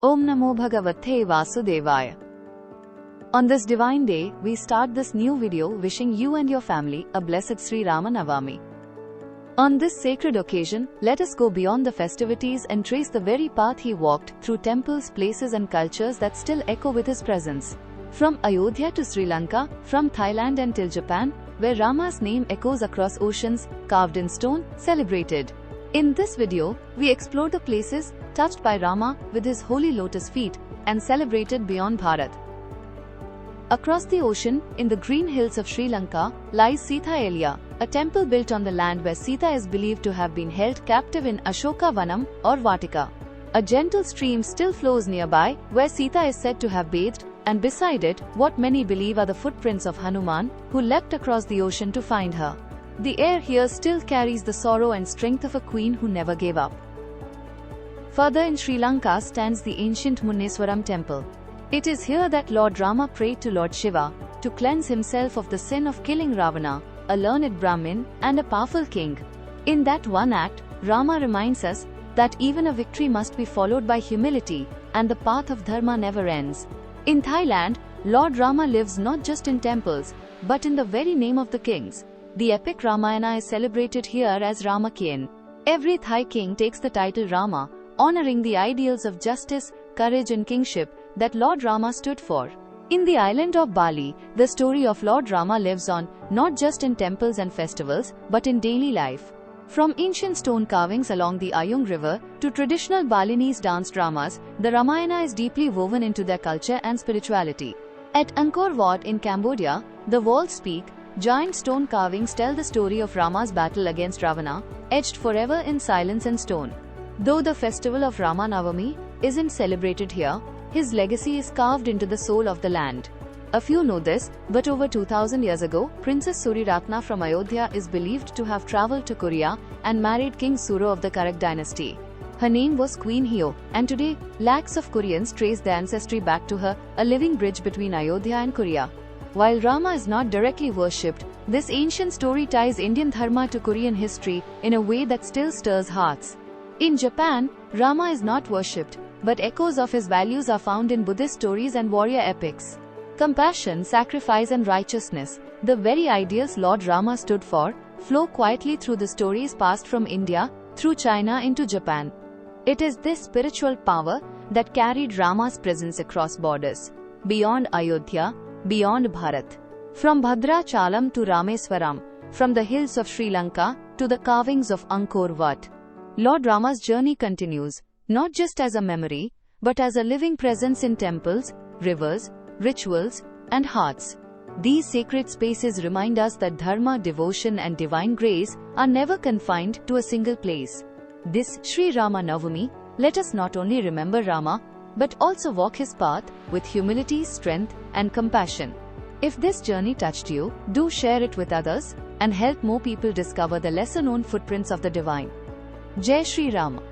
Om Namo Bhagavate Vasudevaya. On this divine day, we start this new video wishing you and your family a blessed Sri Rama Navami. On this sacred occasion, let us go beyond the festivities and trace the very path he walked through temples, places and cultures that still echo with his presence. From Ayodhya to Sri Lanka, from Thailand until Japan, where Rama's name echoes across oceans, carved in stone, celebrated. In this video, we explore the places touched by Rama with his holy lotus feet and celebrated beyond Bharat. Across the ocean, in the green hills of Sri Lanka, lies Sita Elia, a temple built on the land where Sita is believed to have been held captive in Ashoka Vanam or Vatika. A gentle stream still flows nearby, where Sita is said to have bathed, and beside it, what many believe are the footprints of Hanuman, who leapt across the ocean to find her. The air here still carries the sorrow and strength of a queen who never gave up. Further in Sri Lanka stands the ancient Muneeswaram temple. It is here that Lord Rama prayed to Lord Shiva to cleanse himself of the sin of killing Ravana, a learned Brahmin and a powerful king. In that one act, Rama reminds us that even a victory must be followed by humility, and the path of dharma never ends. In Thailand, Lord Rama lives not just in temples, but in the very name of the kings. The epic Ramayana is celebrated here as Ramakien. Every Thai king takes the title Rama, honoring the ideals of justice, courage and kingship that Lord Rama stood for. In the island of Bali, the story of Lord Rama lives on, not just in temples and festivals, but in daily life. From ancient stone carvings along the Ayung River to traditional Balinese dance dramas, the Ramayana is deeply woven into their culture and spirituality. At Angkor Wat in Cambodia, the walls speak. Giant stone carvings tell the story of Rama's battle against Ravana, etched forever in silence and stone. Though the festival of Rama Navami isn't celebrated here, his legacy is carved into the soul of the land. A few know this, but over 2000 years ago, Princess Suriratna from Ayodhya is believed to have travelled to Korea and married King Suro of the Karak dynasty. Her name was Queen Hyo, and today, lakhs of Koreans trace their ancestry back to her, a living bridge between Ayodhya and Korea. While Rama is not directly worshipped, this ancient story ties Indian dharma to Korean history in a way that still stirs hearts. In Japan, Rama is not worshipped, but echoes of his values are found in Buddhist stories and warrior epics. Compassion, sacrifice and righteousness, the very ideals Lord Rama stood for, flow quietly through the stories passed from India, through China into Japan. It is this spiritual power that carried Rama's presence across borders, beyond Ayodhya, beyond Bharat. From Bhadrachalam to Rameswaram, from the hills of Sri Lanka to the carvings of Angkor Wat. Lord Rama's journey continues, not just as a memory, but as a living presence in temples, rivers, rituals, and hearts. These sacred spaces remind us that dharma, devotion, and divine grace are never confined to a single place. This Sri Rama Navami, let us not only remember Rama, but also walk his path with humility, strength, and compassion. If this journey touched you, do share it with others and help more people discover the lesser known footprints of the divine. Jai Shri Rama.